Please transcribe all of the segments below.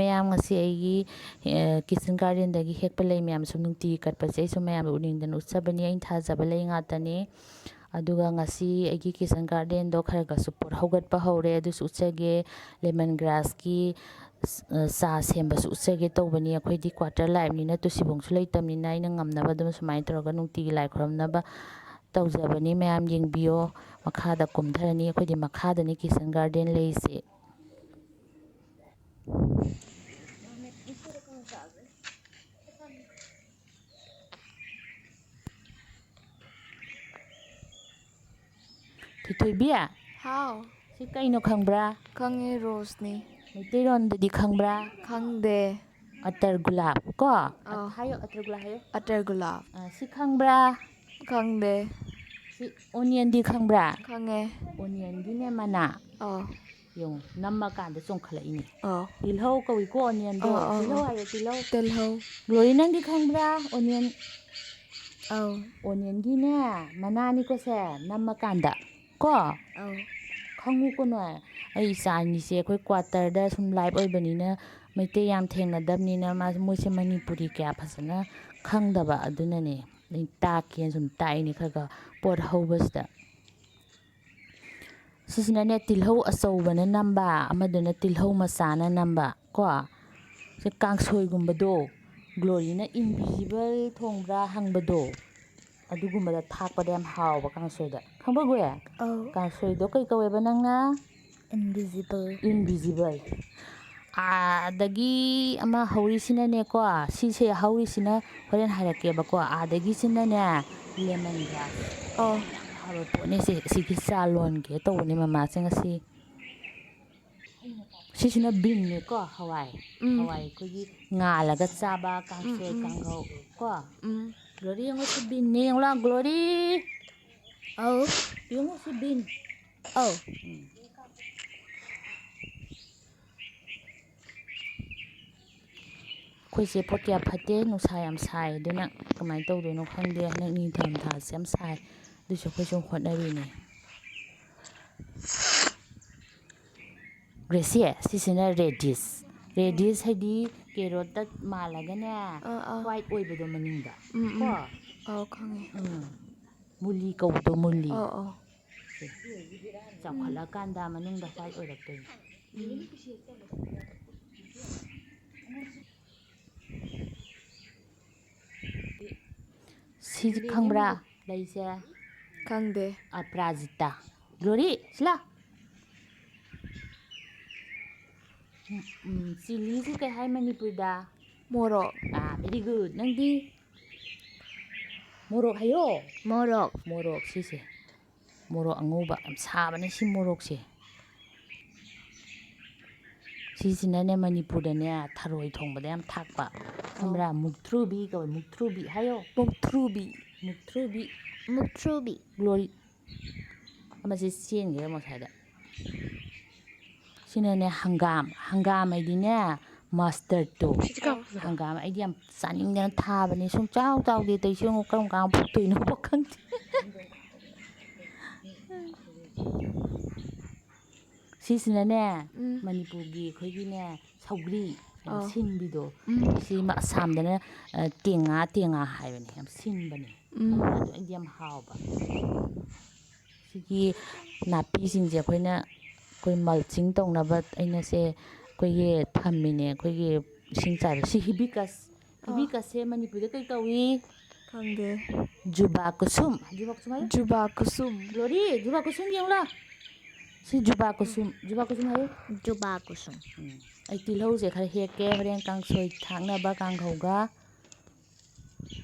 ꯃꯌꯥꯝ ꯉꯁꯤ ꯑꯩꯒꯤ ꯀꯤꯆꯟ ꯒꯥꯔꯗꯦꯟꯗꯒꯤ ꯍꯦꯛꯄ ꯂꯩ ꯃꯌꯥꯝ ꯁꯨꯝ ꯅꯨꯡꯇꯤꯒꯤ ꯀꯠꯄꯁꯦ ꯑꯩꯁꯨ ꯃꯌꯥꯝꯗ ꯎꯠꯅꯤꯡꯗꯅ ꯎꯠꯆꯕꯅꯤ ꯑꯩꯅ ꯊꯥꯖꯕ ꯂꯩ ꯉꯥꯛꯇꯅꯤ ꯑꯗꯨꯒ ꯉꯁꯤ ꯑꯩꯒꯤ ꯀꯤꯆꯟ ꯒꯥꯔꯗꯦꯟꯗꯣ ꯈꯔ ꯈꯔꯁꯨ ꯄꯣꯠ ꯍꯧꯒꯠꯄ ꯍꯧꯔꯦ ꯑꯗꯨꯁꯨ ꯎꯠꯆꯒꯦ ꯂꯦꯃꯟ ꯒ꯭ꯔꯥꯁꯀꯤ ꯆꯥ ꯁꯦꯝꯕꯁꯨ ꯎꯠꯆꯒꯦ ꯇꯧꯕꯅꯤ ꯑꯩꯈꯣꯏꯗꯤ ꯀ꯭ꯋꯥꯇꯔ ꯂꯥꯏꯐꯅꯤꯅ ꯇꯨꯁꯤꯕꯣꯡꯁꯨ ꯂꯩꯇꯕꯅꯤꯅ ꯑꯩꯅ ꯉꯝꯅꯕ ꯑꯗꯨꯝ ꯁꯨꯃꯥꯏꯅ ꯇꯧꯔꯒ ꯅꯨꯡꯇꯤꯒꯤ ꯂꯥꯏ ꯈꯨꯔꯝꯅꯕ ꯇꯧꯖꯕꯅꯤ ꯃꯌꯥꯝ ꯌꯦꯡꯕꯤꯌꯣ ꯃꯈꯥꯗ ꯀꯨꯝꯊꯔꯅꯤ ꯑꯩꯈꯣꯏꯗꯤ ꯃꯈꯥꯗꯅꯤ ꯀꯤꯆꯟ ꯒꯥꯔꯗꯦꯟ ꯂꯩꯁꯦ ꯊꯣꯏꯊꯣꯏꯕꯤ ꯍꯥꯎ ꯁꯤ ꯀꯩꯅꯣ ꯈꯪꯕ꯭ꯔꯥ ꯈꯪꯉꯦ ꯔꯣꯁꯅꯤ ꯃꯩꯇꯩꯔꯣꯟꯗꯗꯤ ꯈꯪꯕ꯭ꯔꯥ ꯈꯪꯗꯦ ꯑꯇꯔ ꯒꯨꯂꯥꯞ ꯀꯣ ꯑꯧ ꯍꯥꯏꯌꯣ ꯑꯇꯔ ꯒꯨꯂꯥꯞ ꯍꯥꯏꯌꯣ ꯑꯇꯔ ꯒꯨꯂꯥꯞ ꯁꯤ ꯈꯪꯕ꯭ꯔꯥ ꯈꯪꯗꯦ ꯁꯤ ꯑꯣꯅꯤꯌꯟꯗꯤ ꯈꯪꯕ꯭ꯔꯥ ꯈꯪꯉꯦ ꯑꯣꯅꯤꯌꯟꯒꯤꯅꯦ ꯃꯅꯥ ꯑꯧ ꯌꯦꯡꯉꯨ ꯅꯝꯃꯀꯥꯟꯗ ꯆꯣꯡꯈꯠꯂꯛꯏꯅꯦ ꯑꯧ ꯇꯤꯜꯍꯧ ꯀꯧꯏꯀꯣ ꯑꯣꯅꯤꯌꯟꯗꯣ ꯑꯧ ꯑꯧ ꯇꯤꯜꯍꯧ ꯑꯧ ꯍꯥꯏꯌꯣ ꯇꯤꯜꯍꯧ ꯇꯤꯜꯍꯧ ꯒ꯭ꯂꯣꯔꯤ ꯅꯪꯗꯤ ꯈꯪꯕ꯭ꯔꯥ ꯑꯣꯅꯤꯌꯟ ꯑꯧ ꯑꯣꯅꯤꯌꯟꯒꯤꯅꯦ ꯃꯅꯥꯅꯤꯀꯣ ꯁꯦ ꯅꯝꯃꯀꯥꯟꯗ ꯀꯣ ꯑꯧ ꯈꯪꯉꯨꯀꯣ ꯅꯣꯏ ꯑꯩ ꯏꯆꯥ ꯑꯅꯤꯁꯦ ꯑꯩꯈꯣꯏ ꯀ꯭ꯋꯥꯇꯔꯗ ꯁꯨꯝ ꯂꯥꯏꯐ ꯑꯣꯏꯕꯅꯤꯅ ꯃꯩꯇꯩ ꯌꯥꯝ ꯊꯦꯡꯅꯗꯕꯅꯤꯅ ꯃꯣꯏꯁꯦ ꯃꯅꯤꯄꯨꯔꯤ ꯀꯌꯥ ꯐꯖꯅ ꯈꯪꯗꯕ ꯑꯗꯨꯅꯅꯦ ꯑꯩ ꯇꯥꯛꯀꯦꯅ ꯁꯨꯝ ꯇꯥꯛꯏꯅꯦ ꯈꯔ ꯈꯔ ꯄꯣꯠ ꯍꯧꯕꯁꯤꯗ ꯁꯤꯁꯤꯅꯅꯦ ꯇꯤꯜꯍꯧ ꯑꯆꯧꯕꯅ ꯅꯝꯕ ꯑꯃꯗꯨꯅ ꯇꯤꯜꯍꯧ ꯃꯆꯥꯅ ꯅꯝꯕ ꯀꯣ ꯁꯤ ꯀꯥꯡꯁꯣꯏꯒꯨꯝꯕꯗꯣ ꯒ꯭ꯂꯣꯔꯤꯅ ꯏꯟꯚꯤꯖꯤꯕꯜ ꯊꯣꯡꯕ꯭ꯔꯥ ꯍꯪꯕꯗꯣ ꯑꯗꯨꯒꯨꯝꯕꯗ ꯊꯥꯛꯄꯗ ꯌꯥꯝ ꯍꯥꯎꯕ ꯀꯥꯡꯁꯣꯏꯗ ꯈꯪꯕ꯭ꯔꯥ ꯒꯣꯏ ꯑꯧ ꯀꯥꯡꯁꯣꯏꯗꯣ ꯀꯩ ꯀꯧꯋꯦꯕ ꯅꯪꯅ ꯏꯟꯚꯤꯖꯤꯕꯜ ꯏꯟꯚꯤꯖꯤꯕꯜ ꯑꯥꯗꯒꯤ ꯑꯃ ꯍꯧꯔꯤꯁꯤꯅꯅꯦꯀꯣ ꯁꯤꯁꯦ ꯍꯧꯔꯤꯁꯤꯅ ꯍꯣꯔꯦꯟ ꯍꯥꯏꯔꯛꯀꯦꯕꯀꯣ ꯑꯥꯗꯒꯤꯁꯤꯅꯅꯦ ꯂꯦꯃꯟ ꯒ꯭ꯔꯥꯁ ꯑꯧ ꯌꯥꯝ ꯐꯕ ꯄꯣꯠꯅꯦ ꯁꯤꯒꯤ ꯆꯥ ꯂꯣꯟꯒꯦ ꯇꯧꯕꯅꯦ ꯃꯃꯥꯁꯦ ꯉꯁꯤ ꯁꯤꯁꯤꯅ ꯕꯤꯟꯅꯦꯀꯣ ꯍꯋꯥꯏ ꯍꯋꯥꯏ ꯑꯩꯈꯣꯏꯒꯤ ꯉꯥꯜꯂꯒ ꯆꯥꯕ ꯀꯥꯡꯁꯣꯏ ꯀꯥꯡꯍꯧ ꯀꯣ ꯒ꯭ꯂꯣꯔꯤ ꯌꯦꯡꯉꯨ ꯁꯤ ꯕꯤꯟꯅꯦ ꯌꯦꯡꯉꯨ ꯂꯥꯎ ꯒ꯭ꯂꯣꯔꯤ ꯑꯧ ꯌꯦꯡꯉꯨ ꯁꯤ ꯕꯤꯟ ꯑꯧ ꯑꯩꯈꯣꯏꯁꯦ ꯄꯣꯠ ꯀꯌꯥ ꯐꯠꯇꯦ ꯅꯨꯡꯁꯥ ꯌꯥꯝ ꯁꯥꯏ ꯑꯗꯨꯅ ꯀꯃꯥꯏꯅ ꯇꯧꯗꯣꯏꯅꯣ ꯈꯪꯗꯦ ꯍꯟꯗꯛ ꯅꯤꯡꯊꯝ ꯊꯥꯁꯦ ꯌꯥꯝ ꯁꯥꯏ ꯑꯗꯨꯁꯨ ꯑꯩꯈꯣꯏ ꯁꯨꯝ ꯍꯣꯠꯅꯔꯤꯅꯦ ꯒ꯭ꯔꯦꯁꯤ ꯁꯤꯁꯤꯅ ꯔꯦꯗꯤꯁ ꯍꯥꯏꯗꯤ ꯀꯦꯔꯣꯠꯇ ꯃꯥꯜꯂꯒꯅꯦ ꯍ꯭ꯋꯥꯏꯠ ꯑꯣꯏꯕꯗꯣ ꯃꯅꯤꯡꯗ ꯀꯣ ꯑꯧ ꯈꯪꯉꯦ ꯃꯨꯂꯤ ꯀꯧꯕꯗꯣ ꯃꯨꯂꯤ ꯑꯧ ꯑꯧ ꯆꯥꯎꯈꯠꯂꯛꯀꯥꯟꯗ ꯃꯅꯨꯡꯗ ꯍ꯭ꯋꯥꯏꯠ ꯑꯣꯏꯔꯛꯇꯣꯏꯅꯤ ꯁꯤꯁꯦ ꯈꯪꯕ꯭ꯔꯥ ꯂꯩꯁꯦ ꯈꯪꯗꯦ ꯑꯄꯔꯥꯖꯤꯇꯥ ꯒ꯭ꯂꯣꯔꯤ ꯁꯤꯂꯥ ꯆꯤꯂꯤꯁꯤ ꯀꯩ ꯍꯥꯏ ꯃꯅꯤꯄꯨꯔꯗ ꯃꯣꯔꯣꯛ ꯚꯦꯔꯤ ꯒꯨꯗ ꯅꯪꯗꯤ ꯃꯣꯔꯣꯛ ꯍꯥꯏꯌꯣ ꯃꯣꯔꯣꯛ ꯃꯣꯔꯣꯛ ꯁꯤꯁꯦ ꯃꯣꯔꯣꯛ ꯑꯉꯧꯕ ꯌꯥꯝ ꯁꯥꯕꯅꯦ ꯁꯤ ꯃꯣꯔꯣꯛꯁꯦ ꯁꯤꯁꯤꯅꯅꯦ ꯃꯅꯤꯄꯨꯔꯗꯅꯦ ꯊꯔꯣꯏ ꯊꯣꯡꯕꯗ ꯌꯥꯝ ꯊꯥꯛꯄ ꯈꯪꯕ꯭ꯔꯥ ꯃꯨꯛꯊ꯭ꯔꯨꯕꯤ ꯀꯧꯋꯦ ꯃꯨꯛꯊ꯭ꯔꯨꯕꯤ ꯍꯥꯏꯌꯣ ꯃꯨꯛꯊ꯭ꯔꯨꯕꯤ ꯃꯨꯛꯊ꯭ꯔꯨꯕꯤ ꯃꯨꯛꯊ꯭ꯔꯨꯕꯤ ꯒ꯭ꯂꯣꯔꯤ ꯑꯃꯁꯤ ꯆꯦꯟꯈ꯭ꯔꯦ ꯃꯁ꯭ꯋꯥꯏꯗ ꯁꯤꯅꯅꯦ ꯍꯪꯒꯥꯝ ꯍꯥꯏꯗꯤꯅꯦ ꯃꯁꯇꯔꯠꯇꯣ ꯍꯪꯒꯥꯝ ꯑꯩꯗꯤ ꯌꯥꯝ ꯆꯥꯅꯤꯡꯗꯅ ꯊꯥꯕꯅꯦ ꯁꯨꯡꯆꯥꯎ ꯆꯥꯎꯗꯦ ꯇꯧꯏꯁꯦ ꯌꯦꯡꯉꯨ ꯀꯔꯝ ꯀꯥꯟꯗ ꯐꯨꯛꯇꯣꯏꯅꯣ ꯈꯪꯗꯦ ꯁꯤꯁꯤꯅꯅꯦ ꯃꯅꯤꯄꯨꯔꯒꯤ ꯑꯩꯈꯣꯏꯒꯤꯅꯦ ꯁꯧꯒ꯭ꯔꯤ ꯁꯤꯟꯕꯤꯗꯣ ꯁꯤ ꯑꯁꯥꯝꯗꯅ ꯇꯦꯡꯉꯥ ꯍꯥꯏꯕꯅꯦ ꯌꯥꯝ ꯁꯤꯟꯕꯅꯦ ꯑꯗꯣ ꯑꯩꯗꯤ ꯌꯥꯝ ꯍꯥꯎꯕ ꯁꯤꯒꯤ ꯅꯥꯄꯤꯁꯤꯡꯁꯦ ꯑꯩꯈꯣꯏ ꯃꯜꯆꯤꯡ ꯇꯧꯅꯕ ꯑꯩꯅꯁꯦ ꯑꯩꯈꯣꯏꯒꯤ ꯊꯝꯃꯤꯅꯦ ꯑꯩꯈꯣꯏꯒꯤ ꯏꯁꯤꯡ ꯆꯥꯏꯕ ꯁꯤ ꯍꯤꯕꯤꯀꯁꯁꯦ ꯃꯅꯤꯄꯨꯔꯗ ꯀꯩ ꯀꯧꯏ ꯈꯪꯗꯦ ꯖꯨꯕꯥ ꯀꯨꯁꯨꯝ ꯍꯥꯏꯌꯣ ꯖꯨꯕꯥ ꯀꯨꯁꯨꯝ ꯒ꯭ꯂꯣꯔꯤ ꯖꯨꯕꯥ ꯀꯨꯁꯨꯝ ꯌꯦꯡꯉꯨ ꯂꯥꯎ ꯁꯤ ꯖꯨꯕꯥ ꯀꯨꯁꯨꯝ ꯍꯥꯏꯌꯨ ꯖꯨꯕꯥ ꯀꯨꯁꯨꯝ ꯑꯩ ꯇꯤꯜꯍꯧꯁꯦ ꯈꯔ ꯍꯦꯛꯀꯦ ꯍꯣꯔꯦꯟ ꯀꯥꯡꯁꯣꯏ ꯊꯥꯛꯅꯕ ꯀꯥꯡꯍꯧꯒ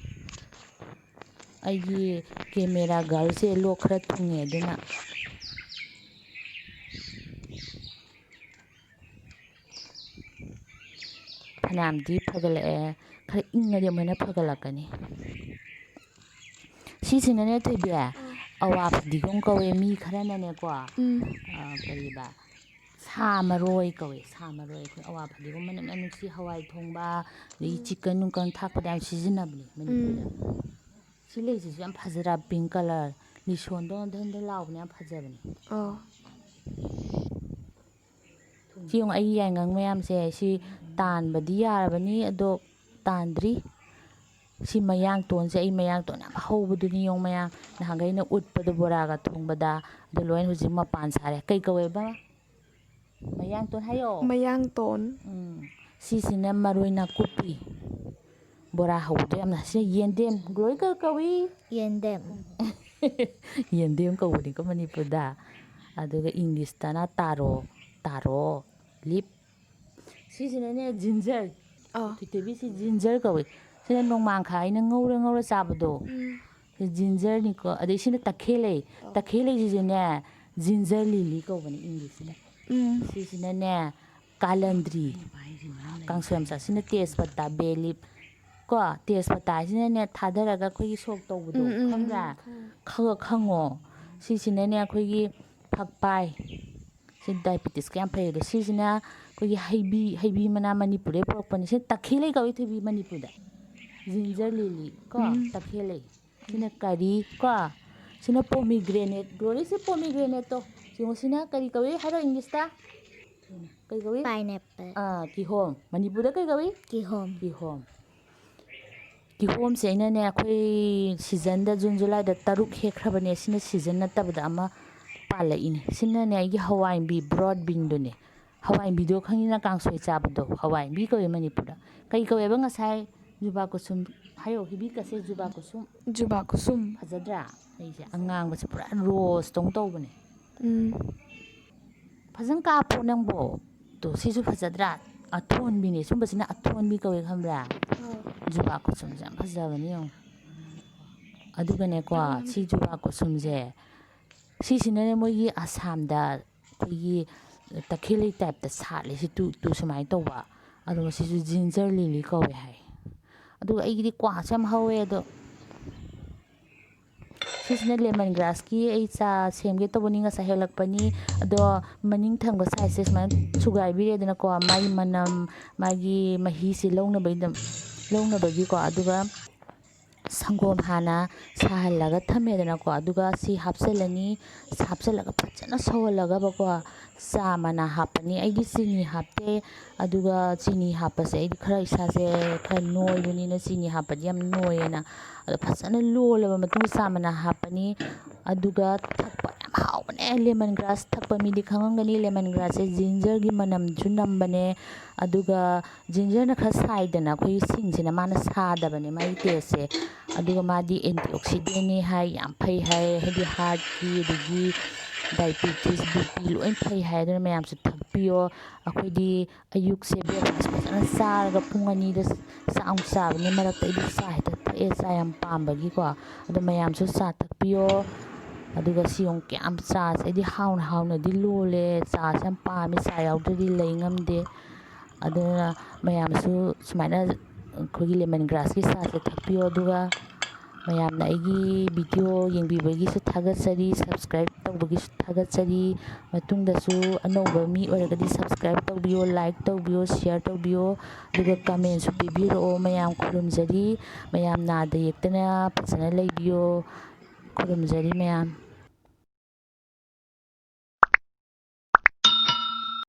ꯑꯩꯒꯤ ꯀꯦꯃꯦꯔꯥ ꯒꯥꯔꯜꯁꯦ ꯂꯣꯛ ꯈꯔ ꯊꯨꯡꯉꯦ ꯑꯗꯨꯅ ꯐꯅꯌꯥꯝꯗꯤ ꯐꯒꯠꯂꯛꯑꯦ ꯈꯔ ꯏꯪꯉꯗꯤ ꯑꯃꯨꯛ ꯍꯦꯟꯅ ꯐꯒꯠꯂꯛꯀꯅꯤ ꯁꯤꯁꯤꯅꯅꯦ ꯊꯣꯏꯕꯤ ꯑꯋꯥ ꯐꯗꯤꯒꯣꯝ ꯀꯧꯋꯦ ꯃꯤ ꯈꯔꯅꯅꯦꯀꯣ ꯀꯔꯤꯕ ꯁꯥ ꯃꯔꯣꯏ ꯀꯧꯋꯦ ꯁꯥ ꯃꯔꯣꯏ ꯑꯩꯈꯣꯏ ꯑꯋꯥ ꯐꯗꯤꯒꯣꯝ ꯃꯅꯝ ꯌꯥꯝ ꯅꯨꯡꯁꯤ ꯍꯋꯥꯏ ꯊꯣꯡꯕ ꯑꯗꯒꯤ ꯆꯤꯛꯀꯟ ꯅꯨꯡꯀꯟ ꯊꯥꯛꯄꯗ ꯌꯥꯝ ꯁꯤꯖꯤꯟꯅꯕꯅꯦ ꯃꯅꯤꯄꯨꯔꯗ ꯁꯤ ꯂꯩꯁꯤꯁꯨ ꯌꯥꯝ ꯐꯖꯗ꯭ꯔꯥ ꯄꯤꯡ ꯀꯂꯔ ꯂꯤꯁꯣꯟꯗꯧꯅ ꯙꯟꯗ ꯂꯥꯎꯕꯅꯦ ꯌꯥꯝ ꯐꯖꯕꯅꯦ ꯁꯤ ꯌꯦꯡꯉꯨ ꯑꯩꯒꯤ ꯌꯥꯏꯉꯪ ꯃꯌꯥꯝꯁꯦ ꯁꯤ ꯇꯥꯟꯕꯗꯤ ꯌꯥꯔꯕꯅꯤ ꯑꯗꯣ ꯇꯥꯟꯗ꯭ꯔꯤ. ꯁꯤ ꯃꯌꯥꯡꯇꯣꯟꯁꯦ ꯑꯩ ꯃꯌꯥꯡꯇꯣꯟ ꯌꯥꯝ ꯍꯧꯕꯗꯨꯅꯤ ꯌꯦꯡꯉꯨ ꯃꯌꯥꯝ ꯅꯍꯥꯟꯈꯩꯅ ꯎꯠꯄꯗꯣ ꯕꯣꯔꯥꯒ ꯊꯣꯡꯕꯗ ꯑꯗꯨ ꯂꯣꯏꯅ ꯍꯧꯖꯤꯛ ꯃꯄꯥꯟ ꯁꯥꯔꯦ. ꯀꯩ ꯀꯧꯋꯦꯕ? ꯃꯌꯥꯡꯇꯣꯟ ꯍꯥꯏꯌꯣ. ꯃꯌꯥꯡꯇꯣꯟ. ꯁꯤꯁꯤꯅ ꯃꯔꯣꯏ ꯅꯥꯀꯨꯞꯄꯤ. ꯕꯣꯔꯥ ꯍꯧꯕꯗꯣ ꯌꯥꯝꯅ. ꯁꯤ ꯌꯦꯟꯗꯦꯝ. ꯒ꯭ꯂꯣꯔꯤ ꯀꯩ ꯀꯧꯏ? ꯌꯦꯟꯗꯦꯝ. ꯌꯦꯟꯗꯦꯝ ꯀꯧꯕꯅꯤꯀꯣ ꯃꯅꯤꯄꯨꯔꯗ. ꯑꯗꯨꯒ ꯏꯪꯂꯤꯁꯇꯅ ꯇꯥꯔꯣ ꯂꯤꯞ. ꯁꯤꯁꯤꯅꯅꯦ ꯖꯤꯟꯖꯔ. ꯊꯣꯏꯊꯣꯏꯕꯤ ꯖꯤꯟꯖꯔ ꯀꯧꯏ. ꯁꯤꯅ ꯅꯣꯡꯃꯥꯡꯈꯥ ꯑꯩꯅ ꯉꯧꯔ ꯆꯥꯕꯗꯣ. ꯖꯤꯟꯖꯔꯅꯤꯀꯣ. ꯑꯗꯩ ꯁꯤꯅ ꯇꯈꯦꯜꯂꯩ. ꯇꯈꯦꯜꯂꯩꯁꯤꯁꯨꯅꯦ ꯖꯤꯟꯖꯔ ꯂꯤꯂꯤ ꯀꯧꯕꯅꯤ ꯏꯪꯂꯤꯁꯁꯤꯅ. ꯁꯤꯁꯤꯅꯅꯦ ꯀꯥꯂꯟꯗ꯭ꯔꯤ. ꯀꯥꯡꯁꯣꯏ ꯃꯆꯥ. ꯁꯤꯅ ꯇꯦꯖꯄꯇꯥ ꯕꯦ ꯂꯤꯞ ꯀꯣ. ꯇꯦꯖꯄꯇꯥ ꯍꯥꯏꯁꯤꯅꯅꯦ ꯊꯥꯗꯔꯒ ꯑꯩꯈꯣꯏꯒꯤ ꯁꯣꯛ ꯇꯧꯕꯗꯣ ꯈꯪꯕ꯭ꯔꯥ? ꯈꯪꯉꯣ. ꯁꯤꯁꯤꯅꯅꯦ ꯑꯩꯈꯣꯏꯒꯤ ꯐꯛꯄꯥꯏ. ꯁꯤ ꯗꯥꯏꯕꯦꯇꯤꯁꯀ ꯌꯥꯝ ꯐꯩ. ꯑꯗꯣ ꯁꯤꯁꯤꯅ ꯑꯩꯈꯣꯏꯒꯤ ꯍꯩꯕꯤ ꯃꯅꯥ ꯃꯅꯤꯄꯨꯔꯗꯩ ꯄꯨꯔꯛꯄꯅꯤ. ꯁꯤ ꯇꯈꯦꯜꯂꯩ ꯀꯧꯏ ꯊꯣꯏꯕꯤ ꯃꯅꯤꯄꯨꯔꯗ. ꯖꯤꯟꯖꯔ ꯂꯤꯂꯤ ꯀꯣ ꯇꯈꯦꯜꯂꯩ. ꯁꯤꯅ ꯀꯔꯤ ꯀꯣ. ꯁꯤꯅ ꯄꯣꯃꯤꯒ꯭ꯔꯦꯅꯦꯠ. ꯒ꯭ꯂꯣꯔꯤ ꯁꯤ ꯄꯣꯃꯤꯒ꯭ꯔꯦꯅꯦꯠꯇꯣ. ꯁꯤꯅ ꯀꯔꯤ ꯀꯧꯏ ꯍꯥꯏꯔꯣ ꯏꯪꯂꯤꯁꯇ? ꯀꯩ ꯀꯧꯏ? ꯄꯥꯏꯅꯦꯄꯜ. ꯀꯤꯍꯣꯝ. ꯃꯅꯤꯄꯨꯔꯗ ꯀꯩ ꯀꯧꯏ? ꯀꯤꯍꯣꯝ. ꯀꯤꯍꯣꯝꯁꯦ ꯑꯩꯅꯅꯦ ꯑꯩꯈꯣꯏ ꯁꯤꯖꯟꯗ ꯖꯨꯟ ꯖꯨꯂꯥꯏꯗ 3 ꯍꯦꯛꯈ꯭ꯔꯕꯅꯦ. ꯁꯤꯅ ꯁꯤꯖꯟ ꯅꯠꯇꯕꯗ ꯑꯃ ꯄꯥꯜꯂꯛꯏꯅꯦ. ꯁꯤꯅꯅꯦ ꯑꯩꯒꯤ ꯍꯋꯥꯏꯟꯕꯤ ꯕ꯭ꯔꯣꯗ ꯕꯤꯟꯗꯨꯅꯦ. ꯍꯋꯥꯏꯟꯕꯤꯗꯣ ꯈꯪꯉꯤꯅ ꯀꯥꯡꯁꯣꯏ ꯆꯥꯕꯗꯣ. ꯍꯋꯥꯏꯟꯕꯤ ꯀꯧꯏ ꯃꯅꯤꯄꯨꯔꯗ. ꯀꯩ ꯀꯧꯋꯦꯕ ꯉꯁꯥꯏ? ꯖꯨꯕꯥ ꯀꯨꯁꯨꯝ ꯍꯥꯏꯌꯣ. ꯍꯤꯕꯤꯁꯀꯁꯦ ꯖꯨꯕꯥ ꯀꯨꯁꯨꯝ. ꯖꯨꯕꯥ ꯀꯨꯁꯨꯝ. ꯐꯖꯗ꯭ꯔꯥ? ꯑꯩꯁꯦ ꯑꯉꯥꯡꯕꯁꯦ ꯄꯨꯔꯥ ꯔꯣꯁꯇꯧ ꯇꯧꯕꯅꯦ. ꯐꯖꯅ ꯀꯥꯞꯄꯣ ꯅꯪꯕꯣ. ꯁꯤꯁꯨ ꯐꯖꯗ꯭ꯔꯥ? ꯑꯊꯣꯟꯕꯤꯅꯦ. ꯁꯨꯝꯕꯁꯤꯅ ꯑꯊꯣꯟꯕꯤ ꯀꯧꯏ ꯈꯪꯕ꯭ꯔꯥ? ꯖꯨꯕꯥ ꯀꯨꯁꯨꯝꯁꯦ ꯌꯥꯝ ꯐꯖꯕꯅꯦ ꯌꯦꯡꯉꯨ. ꯑꯗꯨꯒꯅꯦꯀꯣ ꯁꯤ ꯖꯨꯕꯥ ꯀꯨꯁꯨꯝꯁꯦ ꯁꯤꯁꯤꯅꯅꯦ ꯃꯣꯏꯒꯤ ꯑꯁꯥꯝꯗ ꯑꯩꯈꯣꯏꯒꯤ ꯇꯈꯦꯜꯂꯩ ꯇꯥꯏꯞꯇ ꯁꯥꯠꯂꯦ. ꯁꯤ ꯇꯨ ꯁꯨꯃꯥꯏꯅ ꯇꯧꯕ. ꯑꯗꯨꯒ ꯁꯤꯁꯨ ꯖꯤꯟꯖꯔ ꯂꯤꯂꯤ ꯀꯧꯋꯦ ꯍꯥꯏ. ꯑꯗꯨꯒ ꯑꯩꯒꯤꯗꯤ ꯀ꯭ꯋꯥꯁꯨ ꯌꯥꯝ ꯍꯧꯋꯦ. ꯑꯗꯣ ꯁꯤꯁꯤꯅ ꯂꯦꯃꯟ ꯒ꯭ꯔꯥꯁꯀꯤ ꯑꯩ ꯆꯥ ꯁꯦꯝꯒꯦ ꯇꯧꯕꯅꯤ. ꯉꯁꯥꯏ ꯍꯦꯛꯂꯛꯄꯅꯤ. ꯑꯗꯣ ꯃꯅꯤꯡ ꯊꯪꯕ ꯁꯥꯏꯠꯁꯦ ꯁꯨꯃꯥꯏꯅ ꯁꯨꯒꯥꯏꯕꯤꯔꯦꯗꯅꯀꯣ ꯃꯥꯒꯤ ꯃꯅꯝ ꯃꯥꯒꯤ ꯃꯍꯤꯁꯤ ꯂꯧꯅꯕꯒꯤꯀꯣ. ꯑꯗꯨꯒ ꯁꯪꯒꯣꯝ ꯍꯥꯟꯅ ꯁꯥꯍꯜꯂꯒ ꯊꯝꯃꯦꯗꯅꯀꯣ. ꯑꯗꯨꯒ ꯁꯤ ꯍꯥꯞꯆꯤꯜꯂꯅꯤ. ꯍꯥꯞꯆꯤꯜꯂꯒ ꯐꯖꯅ ꯁꯧꯍꯜꯂꯒꯕꯀꯣ ꯆꯥ ꯃꯅꯥ ꯍꯥꯞꯄꯅꯤ. ꯑꯩꯗꯤ ꯆꯤꯅꯤ ꯍꯥꯞꯇꯦ. ꯑꯗꯨꯒ ꯆꯤꯅꯤ ꯍꯥꯞꯄꯁꯦ ꯑꯩꯗꯤ ꯈꯔ ꯏꯁꯥꯁꯦ ꯈꯔ ꯅꯣꯏꯕꯅꯤꯅ ꯆꯤꯅꯤ ꯍꯥꯞꯄꯗꯤ ꯌꯥꯝ ꯅꯣꯏꯌꯦꯅ. ꯑꯗꯣ ꯐꯖꯅ ꯂꯣꯜꯂꯕ ꯃꯇꯨꯡꯗ ꯆꯥ ꯃꯅꯥ ꯍꯥꯞꯄꯅꯤ. ꯑꯗꯨꯒ ꯊꯛꯄ ꯌꯥꯝ ꯍꯥꯎꯕꯅꯦ. ꯂꯦꯃꯟ ꯒ꯭ꯔꯥꯁ ꯊꯛꯄ ꯃꯤꯗꯤ ꯈꯪꯉꯝꯒꯅꯤ. ꯂꯦꯃꯟ ꯒ꯭ꯔꯥꯁꯁꯦ ꯖꯤꯟꯖꯔꯒꯤ ꯃꯅꯝꯁꯨ ꯅꯝꯕꯅꯦ. ꯑꯗꯨꯒ ꯖꯤꯟꯖꯔꯅꯈꯔ ꯁꯥꯏꯗꯅ ꯑꯩꯈꯣꯏꯒꯤ ꯁꯤꯡꯁꯤꯅ ꯃꯥꯅ ꯁꯥꯗꯕꯅꯦ ꯃꯥꯒꯤ ꯇꯦꯁꯁꯦ. ꯑꯗꯨꯒ ꯃꯥꯗꯤ ꯑꯦꯟꯇꯤ ꯑꯣꯛꯁꯤꯗꯦꯟꯅꯤ ꯍꯥꯏ. ꯌꯥꯝ ꯐꯩ ꯍꯥꯏ. ꯍꯥꯏꯗꯤ ꯍꯥꯔꯠꯀꯤ ꯑꯗꯒꯤ ꯗꯥꯏꯕꯦꯇꯤꯁ BP ꯂꯣꯏ ꯐꯩ ꯍꯥꯏ. ꯑꯗꯨꯅ ꯃꯌꯥꯝꯁꯨ ꯊꯛꯄꯤꯌꯣ. ꯑꯩꯈꯣꯏꯗꯤ ꯑꯌꯨꯛꯁꯦ ꯕ꯭ꯔꯦꯛꯐꯥꯁꯐꯖꯅ ꯆꯥꯔꯒ ꯄꯨꯡ 2ꯗ ꯆꯥꯛ ꯑꯃꯨꯛ ꯆꯥꯕꯅꯤ. ꯃꯔꯛꯇ ꯑꯩꯗꯤ ꯆꯥ ꯍꯦꯛꯇ ꯊꯛꯑꯦ. ꯆꯥ ꯌꯥꯝ ꯄꯥꯝꯕꯒꯤꯀꯣ. ꯑꯗꯣ ꯃꯌꯥꯝꯁꯨ ꯆꯥ ꯊꯛꯄꯤꯌꯣ. ꯑꯗꯨꯒ ꯁꯤ ꯌꯦꯡꯉꯨ ꯀꯌꯥꯝ ꯆꯥꯁꯦ ꯑꯩꯗꯤ ꯍꯥꯎꯅꯗꯤ ꯂꯣꯜꯂꯦ. ꯆꯥꯁꯦ ꯌꯥꯝ ꯄꯥꯝꯃꯦ. ꯆꯥ ꯌꯥꯎꯗ꯭ꯔꯗꯤ ꯂꯩ ꯉꯝꯗꯦ. ꯑꯗꯨꯅ ꯃꯌꯥꯝꯁꯨ ꯁꯨꯃꯥꯏꯅ ꯑꯩꯈꯣꯏꯒꯤ ꯂꯦꯃꯟ ꯒ꯭ꯔꯥꯁꯀꯤ ꯆꯥꯁꯦ ꯊꯛꯄꯤꯌꯣ. ꯑꯗꯨꯒ ꯃꯌꯥꯝꯅ ꯑꯩꯒꯤ ꯚꯤꯗꯤꯑꯣ ꯌꯦꯡꯕꯤꯕꯒꯤꯁꯨ ꯊꯥꯒꯠꯆꯔꯤ. ꯁꯕꯁꯀ꯭ꯔꯥꯏꯕ ꯇꯧꯕꯒꯤꯁꯨ ꯊꯥꯒꯠꯆꯔꯤ. ꯃꯇꯨꯡꯗꯁꯨ ꯑꯅꯧꯕ ꯃꯤ ꯑꯣꯏꯔꯒꯗꯤ ꯁꯕꯁꯀ꯭ꯔꯥꯏꯕ ꯇꯧꯕꯤꯌꯣ. ꯂꯥꯏꯛ ꯇꯧꯕꯤꯌꯣ. ꯁꯤꯌꯔ ꯇꯧꯕꯤꯌꯣ. ꯑꯗꯨꯒ ꯀꯃꯦꯟꯁꯨ ꯄꯤꯕꯤꯔꯛꯑꯣ. ꯃꯌꯥꯝ ꯈꯨꯔꯨꯝꯖꯔꯤ. ꯃꯌꯥꯝ ꯅꯥꯗ ꯌꯦꯛꯇꯅ ꯐꯖꯅ ꯂꯩꯕꯤꯌꯣ. ꯈꯨꯔꯨꯝꯖꯔꯤ ꯃꯌꯥꯝ.